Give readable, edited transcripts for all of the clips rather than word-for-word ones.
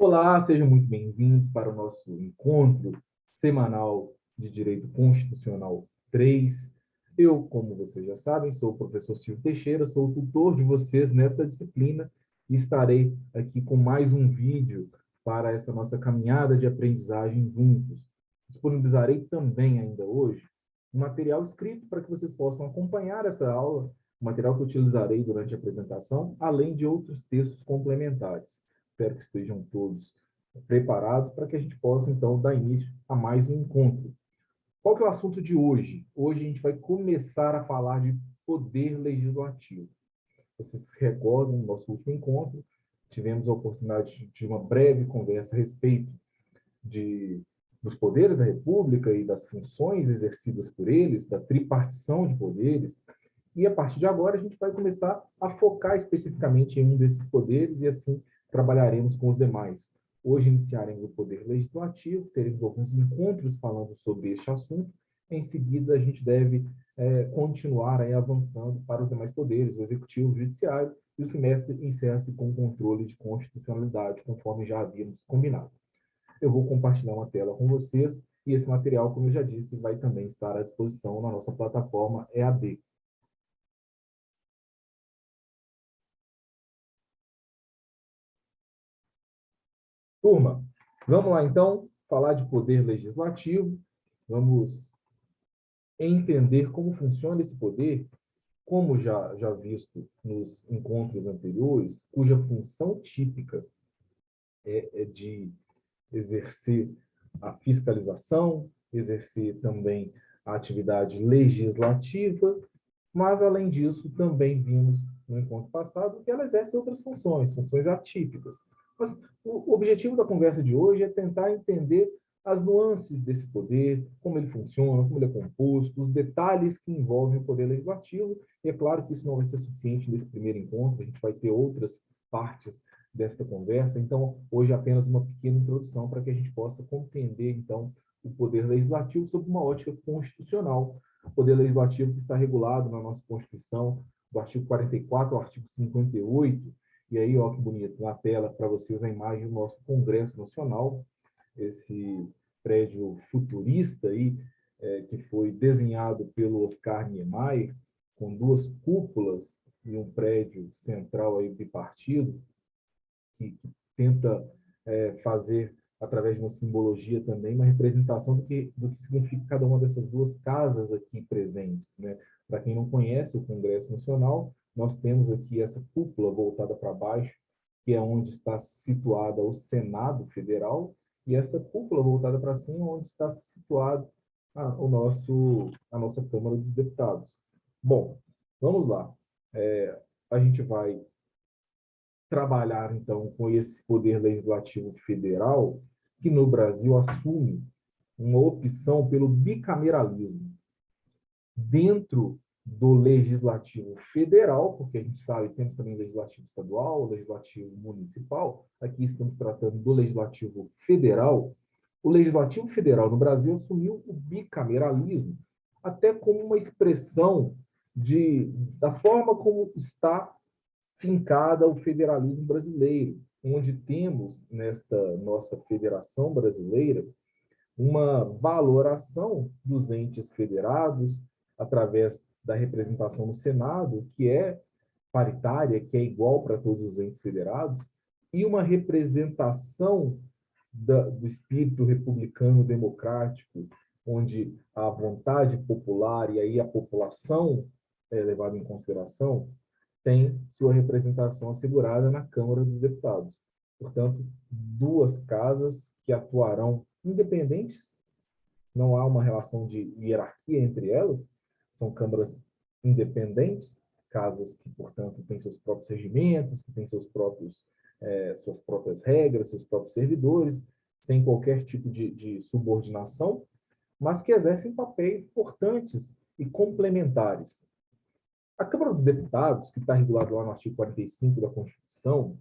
Olá, sejam muito bem-vindos para o nosso encontro semanal de Direito Constitucional 3. Eu, como vocês já sabem, sou o professor Silvio Teixeira, sou o tutor de vocês nesta disciplina e estarei aqui com mais um vídeo para essa nossa caminhada de aprendizagem juntos. Disponibilizarei também ainda hoje um material escrito para que vocês possam acompanhar essa aula, um material que utilizarei durante a apresentação, além de outros textos complementares. Espero que estejam todos preparados para que a gente possa, então, dar início a mais um encontro. Qual que é o assunto de hoje? Hoje a gente vai começar a falar de poder legislativo. Vocês se recordam, no nosso último encontro, tivemos a oportunidade de uma breve conversa a respeito de, dos poderes da República e das funções exercidas por eles, da tripartição de poderes, e a partir de agora a gente vai começar a focar especificamente em um desses poderes e assim trabalharemos com os demais. Hoje iniciaremos o poder legislativo, teremos alguns encontros falando sobre este assunto. Em seguida a gente deve continuar aí avançando para os demais poderes, o executivo, o judiciário, e o semestre encerra-se com o controle de constitucionalidade, conforme já havíamos combinado. Eu vou compartilhar uma tela com vocês e esse material, como eu já disse, vai também estar à disposição na nossa plataforma EAD. Turma, vamos lá então falar de poder legislativo, vamos entender como funciona esse poder, como já visto nos encontros anteriores, cuja função típica é de exercer a fiscalização, exercer também a atividade legislativa, mas, além disso, também vimos no encontro passado que ela exerce outras funções, funções atípicas. Mas o objetivo da conversa de hoje é tentar entender as nuances desse poder, como ele funciona, como ele é composto, os detalhes que envolvem o poder legislativo. E é claro que isso não vai ser suficiente nesse primeiro encontro, a gente vai ter outras partes desta conversa. Então, hoje é apenas uma pequena introdução para que a gente possa compreender, então, o poder legislativo sob uma ótica constitucional. O poder legislativo que está regulado na nossa Constituição, do artigo 44 ao artigo 58. E aí, ó, que bonito, na tela para vocês a imagem do nosso Congresso Nacional, esse prédio futurista aí, que foi desenhado pelo Oscar Niemeyer, com duas cúpulas e um prédio central aí bipartido, que tenta fazer, através de uma simbologia também, uma representação do que significa cada uma dessas duas casas aqui presentes, né? Para quem não conhece o Congresso Nacional, nós temos aqui essa cúpula voltada para baixo, que é onde está situada o Senado Federal, e essa cúpula voltada para cima, onde está situado a nossa Câmara dos Deputados. Bom, vamos lá. A gente vai trabalhar, então, com esse poder legislativo federal, que no Brasil assume uma opção pelo bicameralismo. Dentro do legislativo federal, porque a gente sabe, temos também legislativo estadual, legislativo municipal, aqui estamos tratando do legislativo federal. O legislativo federal no Brasil assumiu o bicameralismo, até como uma expressão da forma como está fincada ao federalismo brasileiro, onde temos, nesta nossa federação brasileira, uma valoração dos entes federados através da representação no Senado, que é paritária, que é igual para todos os entes federados, e uma representação do espírito republicano democrático, onde a vontade popular e aí a população é levada em consideração, tem sua representação assegurada na Câmara dos Deputados. Portanto, duas casas que atuarão independentes, não há uma relação de hierarquia entre elas, são câmaras independentes, casas que, portanto, têm seus próprios regimentos, que têm suas próprias regras, seus próprios servidores, sem qualquer tipo de subordinação, mas que exercem papéis importantes e complementares. A Câmara dos Deputados, que está regulada lá no artigo 45 da Constituição,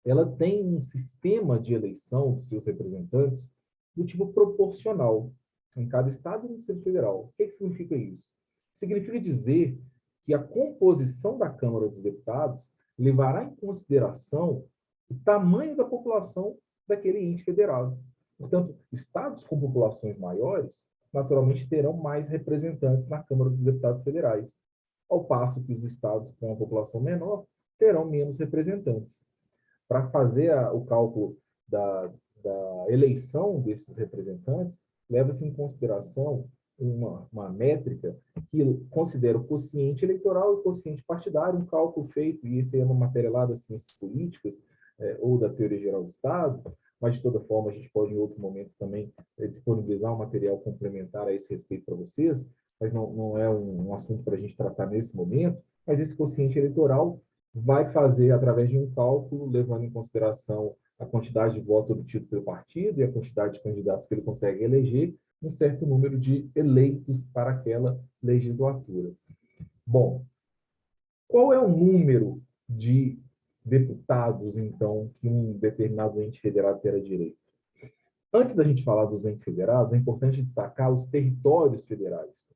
ela tem um sistema de eleição de seus representantes do tipo proporcional, em cada estado e no Distrito Federal. O que significa isso? Significa dizer que a composição da Câmara dos Deputados levará em consideração o tamanho da população daquele ente federado. Portanto, estados com populações maiores, naturalmente, terão mais representantes na Câmara dos Deputados Federais, ao passo que os estados com uma população menor terão menos representantes. Para fazer o cálculo da eleição desses representantes, leva-se em consideração uma métrica que considera o quociente eleitoral e o quociente partidário, um cálculo feito, e esse é uma matéria lá das ciências políticas, ou da teoria geral do Estado, mas, de toda forma, a gente pode, em outro momento, também disponibilizar um material complementar a esse respeito para vocês, mas não é um assunto para a gente tratar nesse momento, mas esse quociente eleitoral vai fazer, através de um cálculo, levando em consideração a quantidade de votos obtidos pelo partido e a quantidade de candidatos que ele consegue eleger, um certo número de eleitos para aquela legislatura. Bom, qual é o número de deputados, então, que um determinado ente federado terá direito? Antes da gente falar dos entes federados, é importante destacar os territórios federais.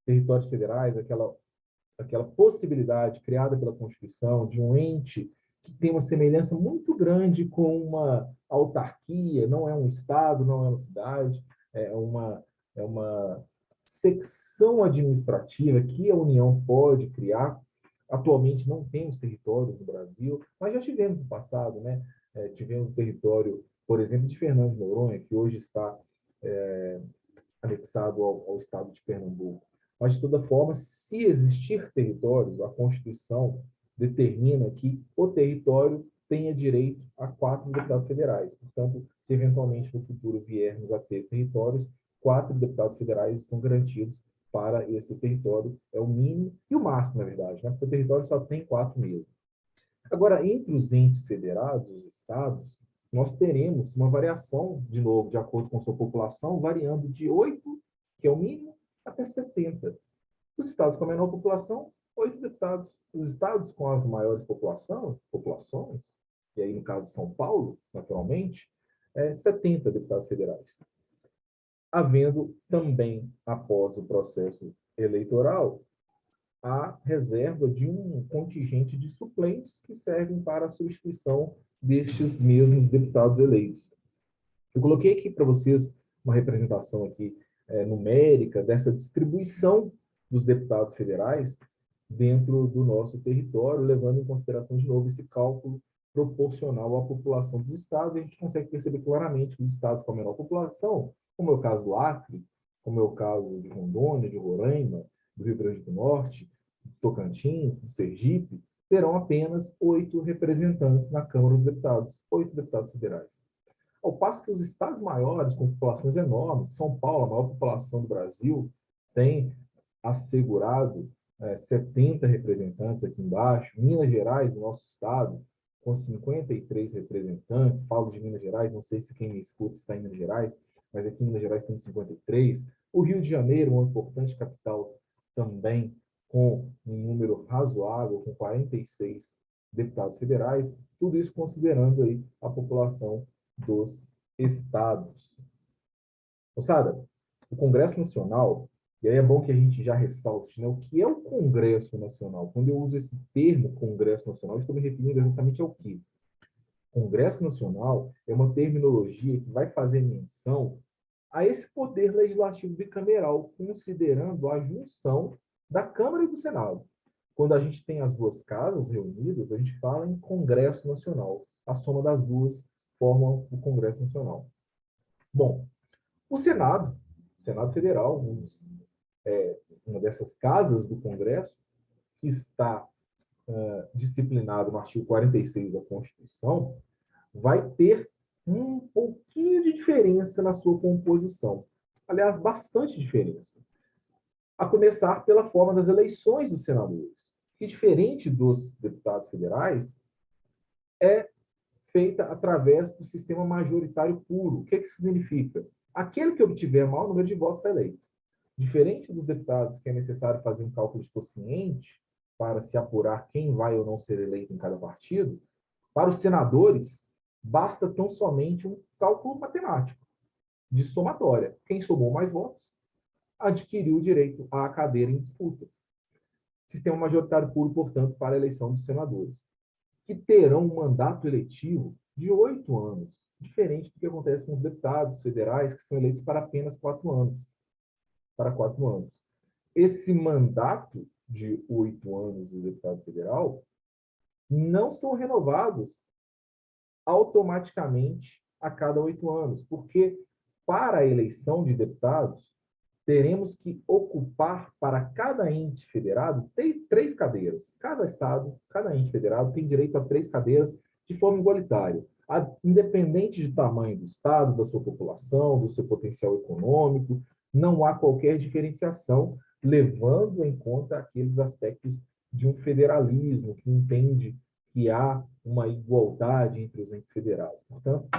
Territórios federais, aquela possibilidade criada pela Constituição de um ente que tem uma semelhança muito grande com uma autarquia, não é um estado, não é uma cidade, é uma secção administrativa que a União pode criar. Atualmente não temos territórios no Brasil, mas já tivemos no passado, né? Tivemos território, por exemplo, de Fernando de Noronha, que hoje está anexado ao estado de Pernambuco. Mas, de toda forma, se existir territórios, a Constituição determina que o território tenha direito a 4 deputados federais. Portanto, se eventualmente no futuro viermos a ter territórios, 4 deputados federais estão garantidos para esse território. É o mínimo e o máximo, na verdade, né? Porque o território só tem 4 mesmo. Agora, entre os entes federados, os estados, nós teremos uma variação, de novo, de acordo com sua população, variando de 8, que é o mínimo, até 70. Os estados com a menor população, 8 deputados. Os estados com as maiores populações, e aí no caso São Paulo, naturalmente, 70 deputados federais. Havendo também, após o processo eleitoral, a reserva de um contingente de suplentes que servem para a substituição destes mesmos deputados eleitos. Eu coloquei aqui para vocês uma representação aqui numérica dessa distribuição dos deputados federais dentro do nosso território, levando em consideração, de novo, esse cálculo proporcional à população dos estados, e a gente consegue perceber claramente que os estados com a menor população, como é o caso do Acre, como é o caso de Rondônia, de Roraima, do Rio Grande do Norte, do Tocantins, do Sergipe, terão apenas 8 representantes na Câmara dos Deputados, 8 deputados federais. Ao passo que os estados maiores, com populações enormes, São Paulo, a maior população do Brasil, tem assegurado 70 representantes aqui embaixo. Minas Gerais, o nosso estado, com 53 representantes. Falo de Minas Gerais, não sei se quem me escuta está em Minas Gerais, mas aqui em Minas Gerais tem 53. O Rio de Janeiro, uma importante capital também, com um número razoável, com 46 deputados federais, tudo isso considerando aí a população dos estados. Moçada, o Congresso Nacional, e aí é bom que a gente já ressalte, né, o que é o Congresso Nacional? Quando eu uso esse termo Congresso Nacional, eu estou me referindo exatamente ao quê? Congresso Nacional é uma terminologia que vai fazer menção a esse poder legislativo bicameral, considerando a junção da Câmara e do Senado. Quando a gente tem as duas casas reunidas, a gente fala em Congresso Nacional. A soma das duas forma o Congresso Nacional. Bom, o Senado Federal, uma dessas casas do Congresso, que está disciplinado no artigo 46 da Constituição, vai ter um pouquinho de diferença na sua composição. Aliás, bastante diferença. A começar pela forma das eleições dos senadores, que, diferente dos deputados federais, é feita através do sistema majoritário puro. O que isso significa? Aquele que obtiver maior número de votos está eleito. Diferente dos deputados, que é necessário fazer um cálculo de quociente para se apurar quem vai ou não ser eleito em cada partido, para os senadores, basta tão somente um cálculo matemático de somatória. Quem somou mais votos adquiriu o direito à cadeira em disputa. Sistema majoritário puro, portanto, para a eleição dos senadores, que terão um mandato eletivo de 8 anos. diferente do que acontece com os deputados federais, que são eleitos para apenas 4 anos. Para 4 anos. Esse mandato de 8 anos do deputado federal não são renovados automaticamente a cada 8 anos, porque para a eleição de deputados, teremos que ocupar para cada ente federado tem 3 cadeiras. Cada estado, cada ente federado tem direito a 3 cadeiras de forma igualitária, independente de tamanho do estado, da sua população, do seu potencial econômico, não há qualquer diferenciação, levando em conta aqueles aspectos de um federalismo que entende que há uma igualdade entre os entes federados. Portanto,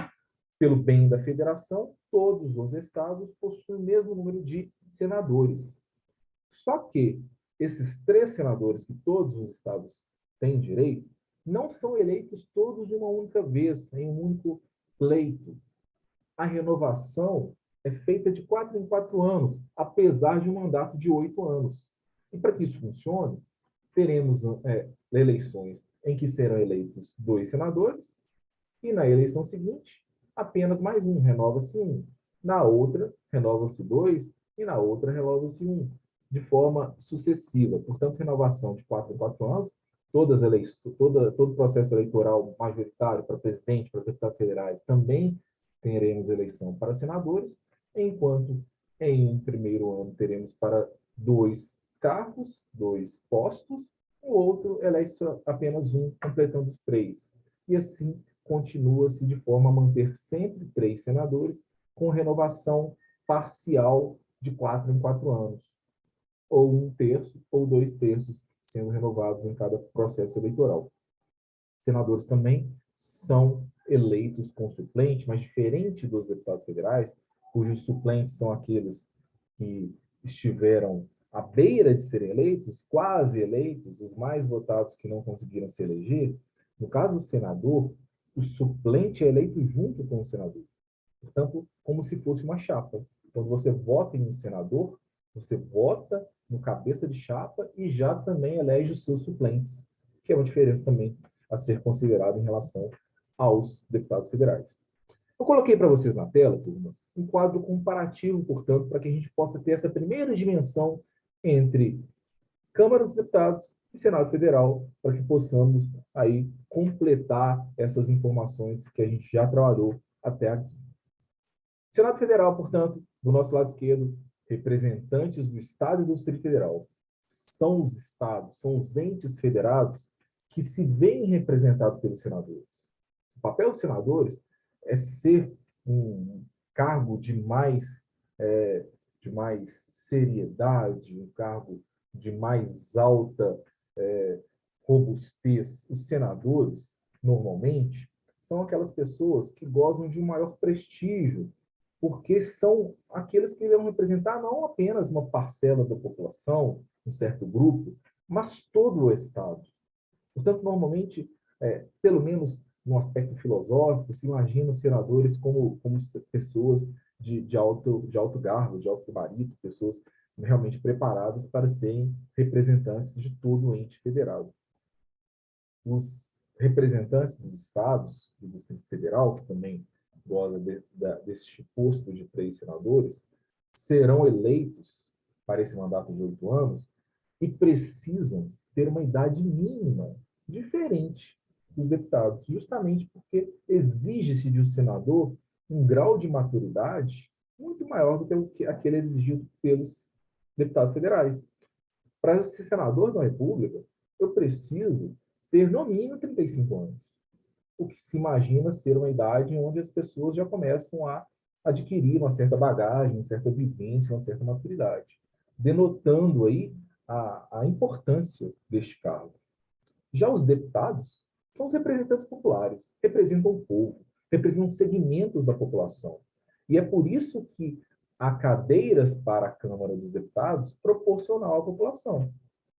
pelo bem da federação, todos os estados possuem o mesmo número de senadores. Só que esses 3 senadores que todos os estados têm direito, não são eleitos todos de uma única vez, em um único pleito. A renovação é feita de 4 em 4 anos, apesar de um mandato de 8 anos. E para que isso funcione, teremos eleições em que serão eleitos 2 senadores, e na eleição seguinte, apenas mais um, renova-se um. Na outra, renova-se 2, e na outra, renova-se um, de forma sucessiva. Portanto, renovação de 4 em 4 anos, todo o processo eleitoral majoritário para presidente, para deputados federais, também teremos eleição para senadores, enquanto em um primeiro ano teremos para 2 cargos, 2 postos, o outro elege apenas um, completando os 3. E assim continua-se de forma a manter sempre 3 senadores, com renovação parcial de 4 em 4 anos, ou 1/3 ou 2/3 sendo renovados em cada processo eleitoral. Senadores também são eleitos com suplente, mas diferente dos deputados federais, cujos suplentes são aqueles que estiveram à beira de serem eleitos, quase eleitos, os mais votados que não conseguiram se eleger. No caso do senador, o suplente é eleito junto com o senador. Portanto, como se fosse uma chapa. Quando você vota em um senador, você vota no cabeça de chapa e já também elege os seus suplentes, que é uma diferença também a ser considerada em relação aos deputados federais. Eu coloquei para vocês na tela, turma, um quadro comparativo, portanto, para que a gente possa ter essa primeira dimensão entre Câmara dos Deputados e Senado Federal, para que possamos aí completar essas informações que a gente já trabalhou até aqui. Senado Federal, portanto, do nosso lado esquerdo, representantes do Estado e do Distrito Federal. São os estados, são os entes federados que se veem representados pelos senadores. O papel dos senadores é ser um cargo de mais seriedade, um cargo de mais alta robustez. Os senadores, normalmente, são aquelas pessoas que gozam de um maior prestígio, porque são aqueles que irão representar não apenas uma parcela da população, um certo grupo, mas todo o Estado. Portanto, normalmente, pelo menos no aspecto filosófico, se imagina os senadores como pessoas de alto garbo, de alto gabarito, pessoas realmente preparadas para serem representantes de todo o ente federado. Os representantes dos estados e do Distrito Federal, que também goza deste posto de 3 senadores, serão eleitos para esse mandato de 8 anos e precisam ter uma idade mínima diferente dos deputados, justamente porque exige-se de um senador um grau de maturidade muito maior do que aquele exigido pelos deputados federais. Para ser senador da República, eu preciso ter no mínimo 35 anos, o que se imagina ser uma idade onde as pessoas já começam a adquirir uma certa bagagem, uma certa vivência, uma certa maturidade, denotando aí a importância deste cargo. Já os deputados são os representantes populares, representam o povo, representam segmentos da população. E é por isso que há cadeiras para a Câmara dos Deputados proporcional à população.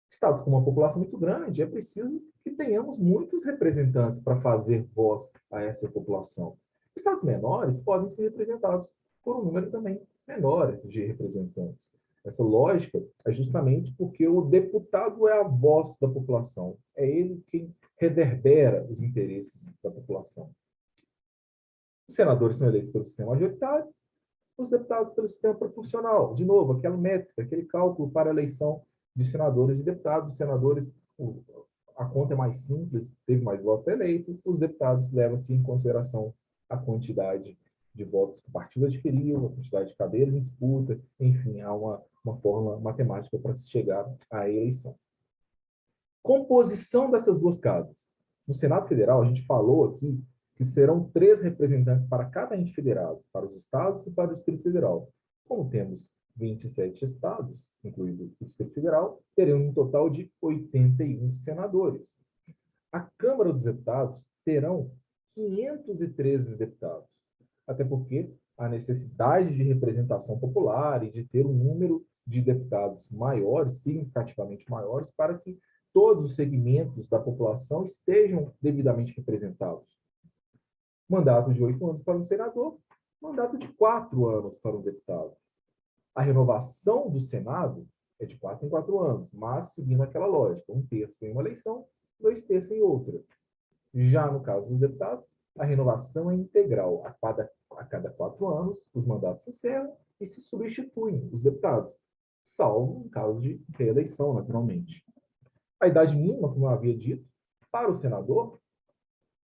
Estados com uma população muito grande, é preciso que tenhamos muitos representantes para fazer voz a essa população. Estados menores podem ser representados por um número também menor de representantes. Essa lógica é justamente porque o deputado é a voz da população, é ele quem reverbera os interesses da população. Os senadores são eleitos pelo sistema majoritário, os deputados pelo sistema proporcional. De novo, aquela métrica, aquele cálculo para a eleição de senadores e deputados. Os senadores, a conta é mais simples, teve mais votos eleitos, os deputados levam-se em consideração a quantidade de votos que o partido adquiriu, a quantidade de cadeiras em disputa, enfim, há uma fórmula matemática para se chegar à eleição. Composição dessas duas casas. No Senado Federal, a gente falou aqui que serão 3 representantes para cada ente federado, para os estados e para o Distrito Federal. Como temos 27 estados, incluindo o Distrito Federal, teremos um total de 81 senadores. A Câmara dos Deputados terão 513 deputados, até porque a necessidade de representação popular e de ter um número de deputados maiores, significativamente maiores, para que todos os segmentos da população estejam devidamente representados. Mandato de 8 anos para um senador, mandato de 4 anos para um deputado. A renovação do Senado é de 4 em 4 anos, mas seguindo aquela lógica, 1/3 em uma eleição, 2/3 em outra. Já no caso dos deputados, a renovação é integral. A cada 4 anos, os mandatos se encerram e se substituem os deputados, salvo em caso de reeleição, naturalmente. A idade mínima, como eu havia dito, para o senador,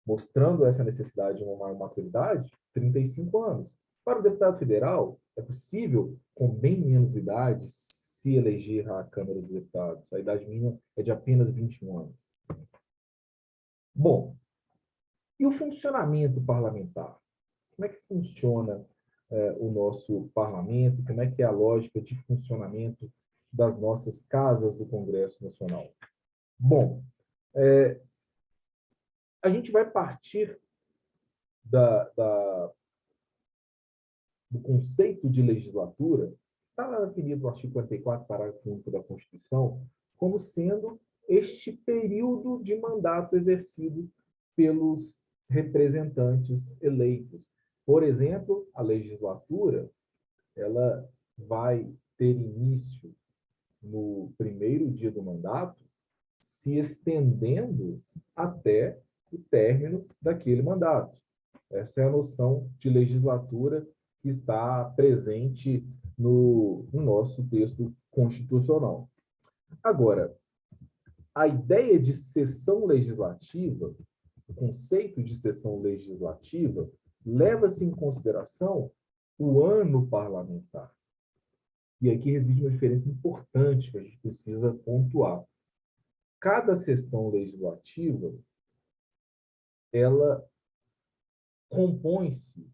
mostrando essa necessidade de uma maior maturidade, 35 anos. Para o deputado federal, é possível, com bem menos idade, se eleger à Câmara dos Deputados. A idade mínima é de apenas 21 anos. Bom, e o funcionamento parlamentar? Como é que funciona o nosso parlamento? Como é que é a lógica de funcionamento das nossas casas do Congresso Nacional? Bom, a gente vai partir do conceito de legislatura, está definido no artigo 44, parágrafo único da Constituição, como sendo este período de mandato exercido pelos representantes eleitos. Por exemplo, a legislatura, ela vai ter início no primeiro dia do mandato, se estendendo até o término daquele mandato. Essa é a noção de legislatura que está presente no nosso texto constitucional. Agora, a ideia de sessão legislativa, o conceito de sessão legislativa, leva-se em consideração o ano parlamentar. E aqui reside uma diferença importante que a gente precisa pontuar. Cada sessão legislativa, ela compõe-se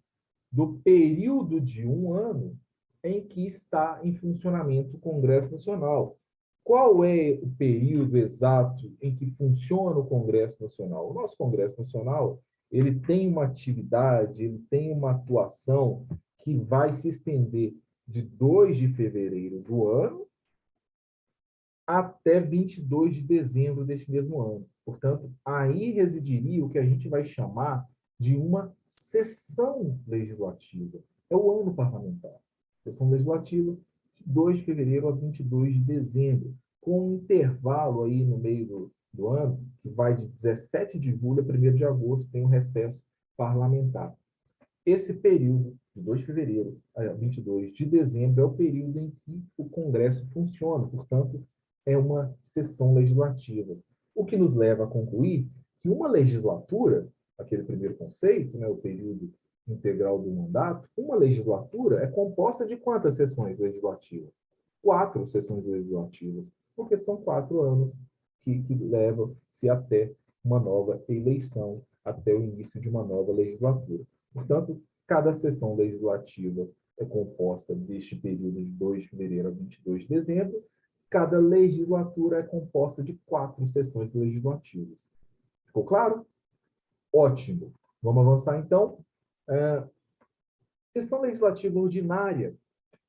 do período de um ano em que está em funcionamento o Congresso Nacional. Qual é o período exato em que funciona o Congresso Nacional? O nosso Congresso Nacional, ele tem uma atividade, ele tem uma atuação que vai se estender de 2 de fevereiro do ano até 22 de dezembro deste mesmo ano. Portanto, aí residiria o que a gente vai chamar de uma sessão legislativa. É o ano parlamentar. Sessão legislativa de 2 de fevereiro a 22 de dezembro, com um intervalo aí no meio do ano, que vai de 17 de julho a 1º de agosto, tem um recesso parlamentar. Esse período, de 2 de fevereiro a 22 de dezembro, é o período em que o Congresso funciona, portanto, é uma sessão legislativa. O que nos leva a concluir que uma legislatura, aquele primeiro conceito, né, o período integral do mandato, uma legislatura é composta de quantas sessões legislativas? 4 sessões legislativas, porque são 4 anos que levam-se até uma nova eleição, até o início de uma nova legislatura. Portanto, cada sessão legislativa é composta deste período de 2 de fevereiro a 22 de dezembro. Cada legislatura é composta de 4 sessões legislativas. Ficou claro? Ótimo. Vamos avançar, então. Sessão legislativa ordinária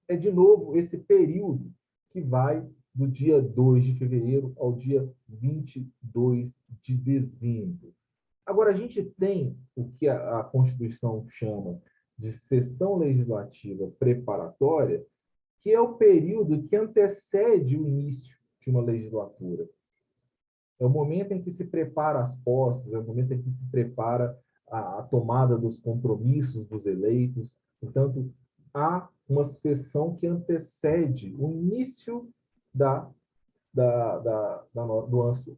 é, de novo, esse período que vai do dia 2 de fevereiro ao dia 22 de dezembro. Agora, a gente tem o que a Constituição chama de sessão legislativa preparatória, que é o período que antecede o início de uma legislatura. É o momento em que se prepara as posses, é o momento em que se prepara a tomada dos compromissos dos eleitos. Portanto, há uma sessão que antecede o início do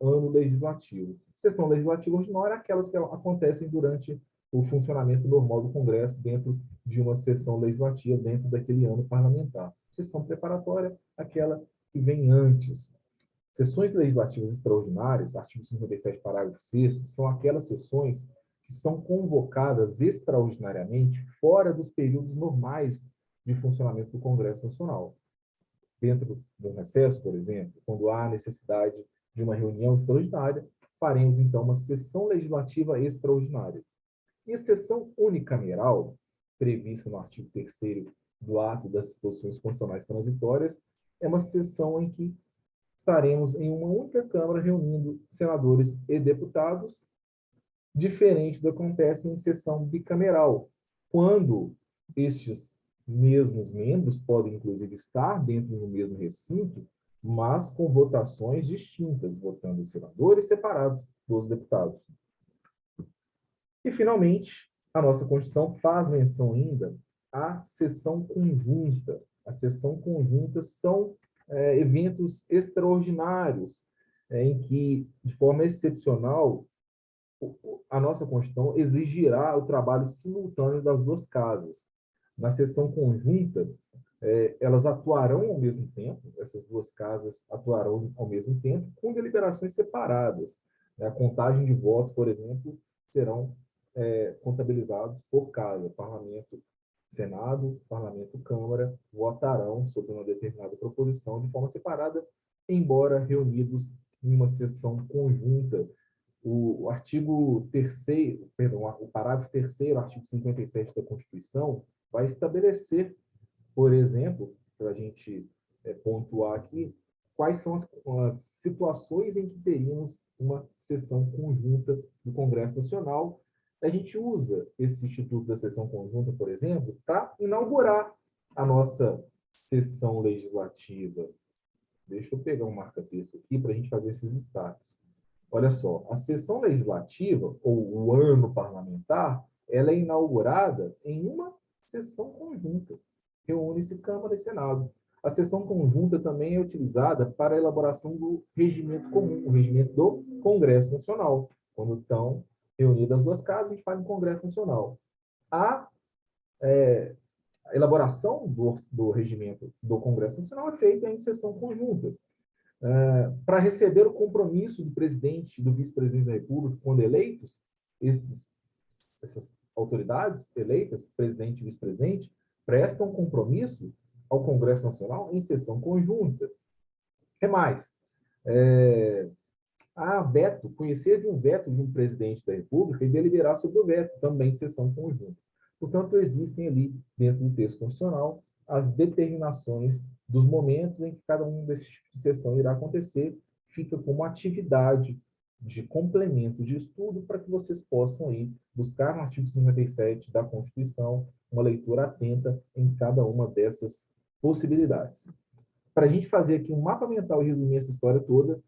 ano legislativo. Sessão legislativa ordinária é aquelas que acontecem durante o funcionamento normal do Congresso, dentro de uma sessão legislativa, dentro daquele ano parlamentar. Sessão preparatória, aquela que vem antes. Sessões legislativas extraordinárias, artigo 57, parágrafo 6º, são aquelas sessões que são convocadas extraordinariamente fora dos períodos normais de funcionamento do Congresso Nacional. Dentro de um recesso, por exemplo, quando há necessidade de uma reunião extraordinária, faremos, então, uma sessão legislativa extraordinária. E a sessão unicameral, prevista no artigo 3º do ato das disposições constitucionais transitórias, é uma sessão em que estaremos em uma única Câmara reunindo senadores e deputados, diferente do que acontece em sessão bicameral, quando estes mesmos membros podem, inclusive, estar dentro do mesmo recinto, mas com votações distintas, votando os senadores separados dos deputados. E, finalmente, a nossa Constituição faz menção ainda à sessão conjunta. A sessão conjunta são eventos extraordinários, em que, de forma excepcional, a nossa Constituição exigirá o trabalho simultâneo das duas casas. Na sessão conjunta, elas atuarão ao mesmo tempo, essas duas casas atuarão ao mesmo tempo, com deliberações separadas. A contagem de votos, por exemplo, serão contabilizados por casa. Parlamento, Senado, Parlamento, Câmara, votarão sobre uma determinada proposição de forma separada, embora reunidos em uma sessão conjunta. O artigo 3º, perdão, o parágrafo 3º, artigo 57 da Constituição, vai estabelecer, por exemplo, para a gente pontuar aqui, quais são as situações em que teríamos uma sessão conjunta do Congresso Nacional. A gente usa esse instituto da sessão conjunta, por exemplo, para inaugurar a nossa sessão legislativa. Deixa eu pegar um marca-texto aqui para a gente fazer esses destaques. Olha só, a sessão legislativa, ou o ano parlamentar, ela é inaugurada em uma sessão conjunta. Reúne-se Câmara e Senado. A sessão conjunta também é utilizada para a elaboração do regimento comum, o regimento do Congresso Nacional. Quando estão reunidas as duas casas, a gente faz um Congresso Nacional. A elaboração do regimento do Congresso Nacional é feita em sessão conjunta. Para receber o compromisso do presidente e do vice-presidente da República quando eleitos, essas autoridades eleitas, presidente e vice-presidente, prestam compromisso ao Congresso Nacional em sessão conjunta. O que mais? Veto, conhecer de um veto de um presidente da República e deliberar sobre o veto, também em sessão conjunta. Portanto, existem ali, dentro do texto constitucional, as determinações dos momentos em que cada um desses tipos de sessão irá acontecer, fica como atividade de complemento de estudo para que vocês possam aí buscar no artigo 57 da Constituição uma leitura atenta em cada uma dessas possibilidades. Para a gente fazer aqui um mapa mental e resumir essa história toda,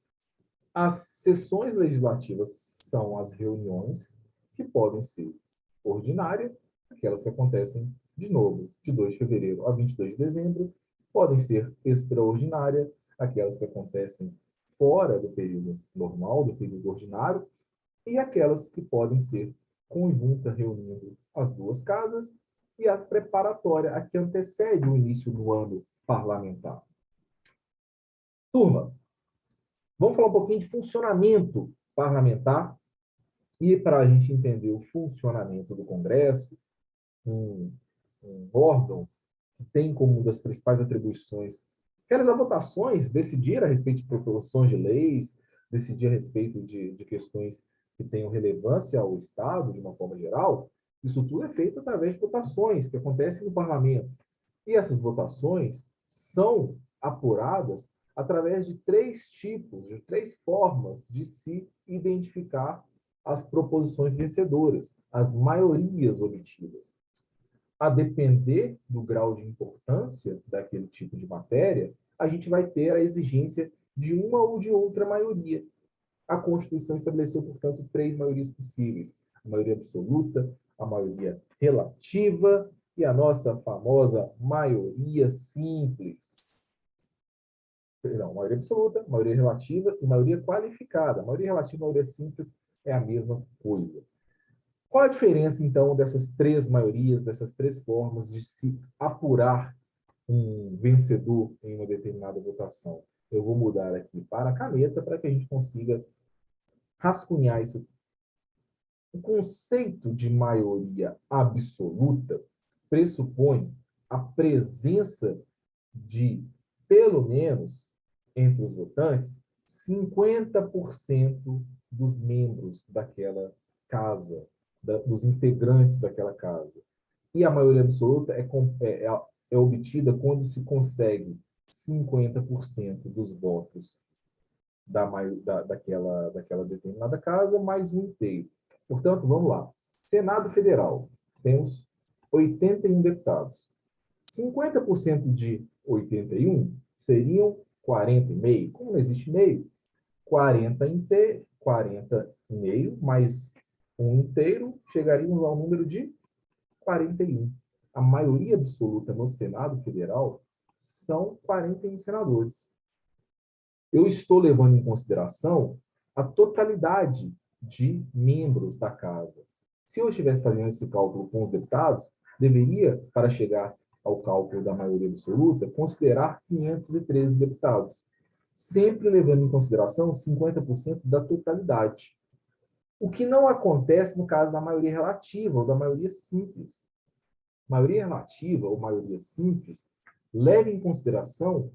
as sessões legislativas são as reuniões que podem ser ordinárias, aquelas que acontecem, de novo, de 2 de fevereiro a 22 de dezembro, podem ser extraordinárias, aquelas que acontecem fora do período normal, do período ordinário, e aquelas que podem ser conjunta, reunindo as duas casas, e a preparatória, a que antecede o início do ano parlamentar. Turma, vamos falar um pouquinho de funcionamento parlamentar, e para a gente entender o funcionamento do Congresso, um órgão que tem como uma das principais atribuições realizar votações, decidir a respeito de proposições de leis, decidir a respeito de questões que tenham relevância ao Estado, de uma forma geral. Isso tudo é feito através de votações que acontecem no parlamento. E essas votações são apuradas através de 3 tipos, de 3 formas de se identificar as proposições vencedoras, as maiorias obtidas. A depender do grau de importância daquele tipo de matéria, a gente vai ter a exigência de uma ou de outra maioria. A Constituição estabeleceu, portanto, 3 maiorias possíveis. a maioria absoluta, a maioria relativa e a nossa famosa maioria simples. Perdão, maioria absoluta, maioria relativa e maioria qualificada. Maioria relativa e maioria simples é a mesma coisa. Qual a diferença, então, dessas três maiorias, dessas três formas de se apurar um vencedor em uma determinada votação? Eu vou mudar aqui para a caneta para que a gente consiga rascunhar isso. O conceito de maioria absoluta pressupõe a presença de, pelo menos, entre os votantes, 50% dos membros daquela casa, dos integrantes daquela casa. E a maioria absoluta é obtida quando se consegue 50% dos votos daquela determinada casa, mais um inteiro. Portanto, vamos lá. Senado Federal, temos 81 deputados. 50% de 81 seriam 40 e meio. Como não existe meio, 40 inteiro, 40 e meio mais um inteiro, chegaríamos ao número de 41. A maioria absoluta no Senado Federal são 41 senadores. Eu estou levando em consideração a totalidade de membros da casa. Se eu estivesse fazendo esse cálculo com os deputados, deveria, para chegar ao cálculo da maioria absoluta, considerar 513 deputados, sempre levando em consideração 50% da totalidade. O que não acontece no caso da maioria relativa ou da maioria simples. Maioria relativa ou maioria simples leva em consideração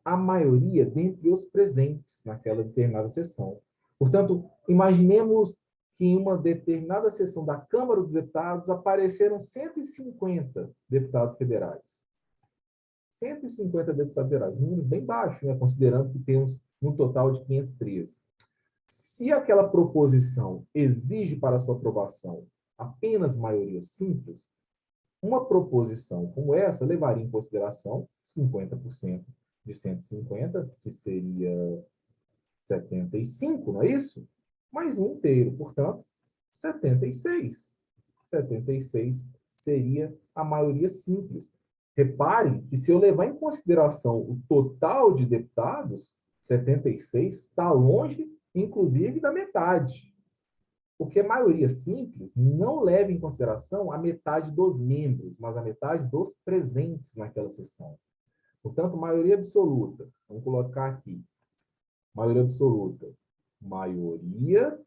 a maioria dentre os presentes naquela determinada sessão. Portanto, imaginemos que em uma determinada sessão da Câmara dos Deputados apareceram 150 deputados federais. 150 deputados federais, um número bem baixo, né? Considerando que temos um total de 513. Se aquela proposição exige para sua aprovação apenas maioria simples, uma proposição como essa levaria em consideração 50% de 150, que seria 75, não é isso? Mais um inteiro, portanto, 76. 76 seria a maioria simples. Reparem que se eu levar em consideração o total de deputados, 76 está longe, inclusive, da metade. Porque a maioria simples não leva em consideração a metade dos membros, mas a metade dos presentes naquela sessão. Portanto, maioria absoluta. Vamos colocar aqui. Maioria absoluta. Maioria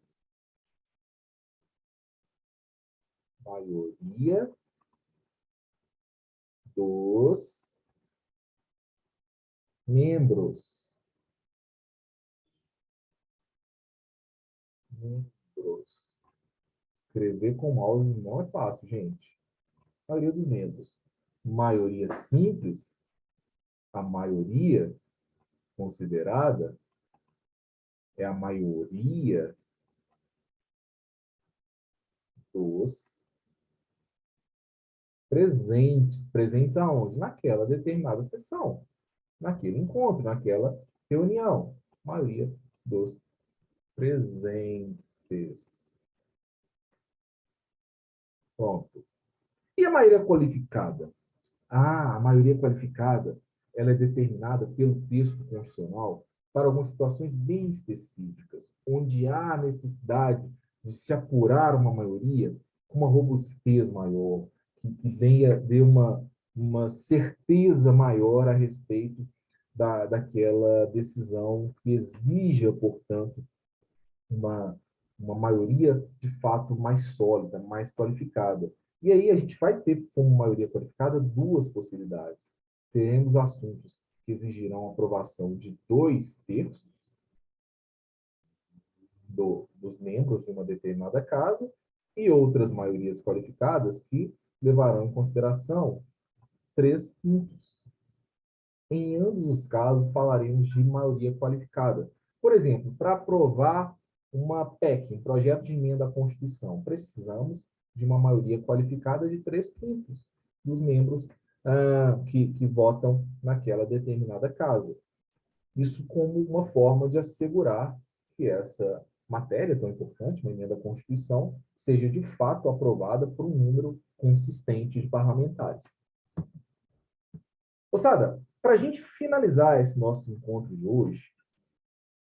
dos membros. Escrever com mouse não é fácil, gente. Maioria dos membros. Maioria simples, a maioria considerada é a maioria dos presentes. Presentes aonde? Naquela determinada sessão, naquele encontro, naquela reunião. Maioria dos presentes. Pronto. E a maioria qualificada? A maioria qualificada, ela é determinada pelo texto constitucional para algumas situações bem específicas, onde há necessidade de se apurar uma maioria com uma robustez maior, que dê uma certeza maior a respeito daquela decisão que exija, portanto, uma maioria de fato mais sólida, mais qualificada. E aí a gente vai ter como maioria qualificada duas possibilidades. Teremos assuntos que exigirão aprovação de 2/3 dos membros de uma determinada casa e outras maiorias qualificadas que levarão em consideração 3/5. Em ambos os casos, falaremos de maioria qualificada. Por exemplo, para aprovar uma PEC, um projeto de emenda à Constituição, precisamos de uma maioria qualificada de 3/5 dos membros que votam naquela determinada casa. Isso como uma forma de assegurar que essa matéria tão importante, uma emenda à Constituição, seja de fato aprovada por um número consistente de parlamentares. Moçada, para a gente finalizar esse nosso encontro de hoje,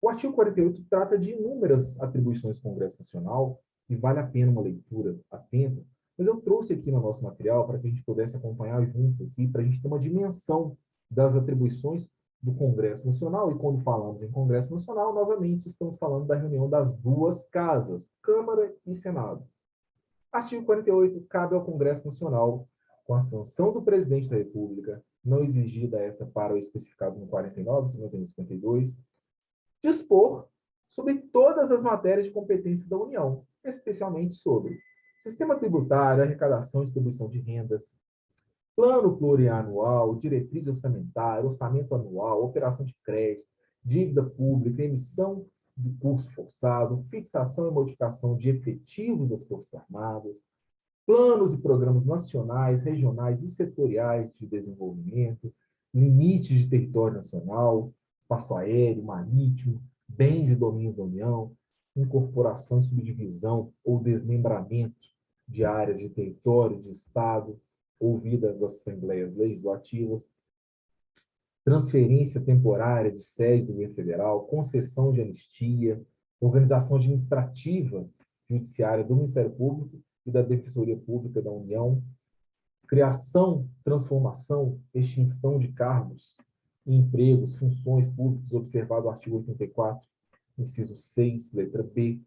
o artigo 48 trata de inúmeras atribuições do Congresso Nacional e vale a pena uma leitura atenta, mas eu trouxe aqui no nosso material para que a gente pudesse acompanhar junto aqui, para a gente ter uma dimensão das atribuições do Congresso Nacional, e quando falamos em Congresso Nacional, novamente estamos falando da reunião das duas casas, Câmara e Senado. Artigo 48, cabe ao Congresso Nacional, com a sanção do presidente da República, não exigida essa para o especificado no 49, 51 e 52, dispor sobre todas as matérias de competência da União, especialmente sobre sistema tributário, arrecadação e distribuição de rendas, plano plurianual, diretriz orçamentária, orçamento anual, operação de crédito, dívida pública, emissão de curso forçado, fixação e modificação de efetivos das Forças Armadas, planos e programas nacionais, regionais e setoriais de desenvolvimento, limites de território nacional, espaço aéreo, marítimo, bens e domínios da União, incorporação e subdivisão ou desmembramento de áreas de território de Estado, ouvidas as assembleias legislativas, transferência temporária de sede do governo federal, concessão de anistia, organização administrativa judiciária do Ministério Público e da Defensoria Pública da União, criação, transformação, extinção de cargos e empregos, funções públicas, observado o artigo 84, inciso 6, letra B,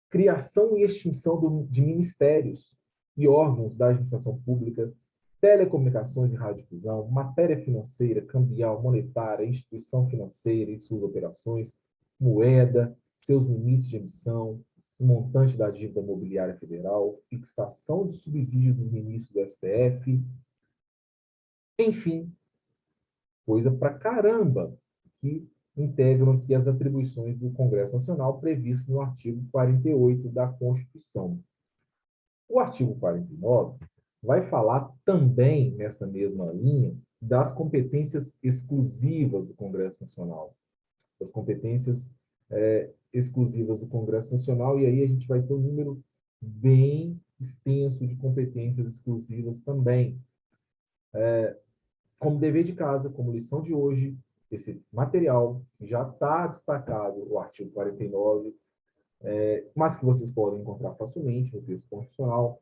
criação e extinção de ministérios e órgãos da administração pública, telecomunicações e radiodifusão, matéria financeira, cambial, monetária, instituição financeira e suas operações, moeda, seus limites de emissão, o montante da dívida mobiliária federal, fixação do subsídio dos ministros do STF, enfim, coisa pra caramba que integram aqui as atribuições do Congresso Nacional previstas no artigo 48 da Constituição. O artigo 49 vai falar também, nessa mesma linha, das competências exclusivas do Congresso Nacional. Das competências exclusivas do Congresso Nacional, e aí a gente vai ter um número bem extenso de competências exclusivas também. Como dever de casa, como lição de hoje, esse material já está destacado no artigo 49, mas que vocês podem encontrar facilmente no texto constitucional.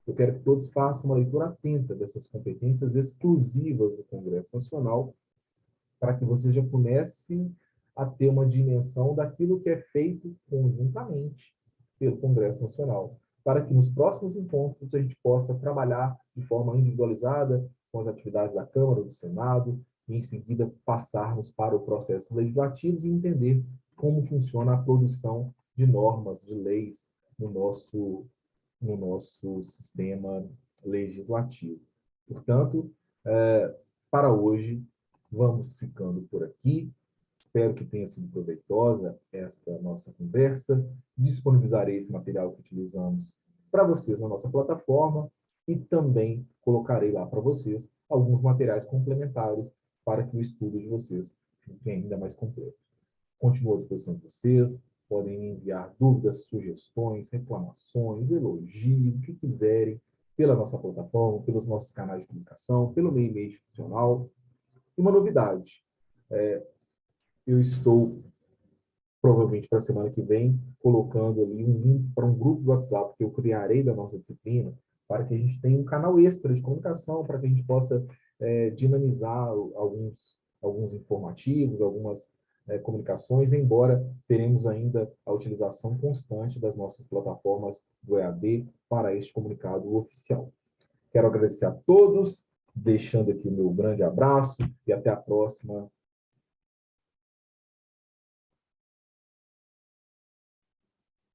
Eu quero que todos façam uma leitura atenta dessas competências exclusivas do Congresso Nacional, para que vocês já comecem a ter uma dimensão daquilo que é feito conjuntamente pelo Congresso Nacional, para que nos próximos encontros a gente possa trabalhar de forma individualizada com as atividades da Câmara, do Senado, e em seguida passarmos para o processo legislativo e entender como funciona a produção de normas, de leis no nosso sistema legislativo. Portanto, para hoje, vamos ficando por aqui. Espero que tenha sido proveitosa esta nossa conversa. Disponibilizarei esse material que utilizamos para vocês na nossa plataforma e também colocarei lá para vocês alguns materiais complementares para que o estudo de vocês fique ainda mais completo. Continuo à disposição de vocês. Podem enviar dúvidas, sugestões, reclamações, elogios, o que quiserem, pela nossa plataforma, pelos nossos canais de comunicação, pelo meu e-mail institucional. E uma novidade, eu estou, provavelmente para a semana que vem, colocando ali um link para um grupo do WhatsApp que eu criarei da nossa disciplina, para que a gente tenha um canal extra de comunicação, para que a gente possa dinamizar alguns informativos, algumas comunicações, embora teremos ainda a utilização constante das nossas plataformas do EAD para este comunicado oficial. Quero agradecer a todos, deixando aqui o meu grande abraço e até a próxima.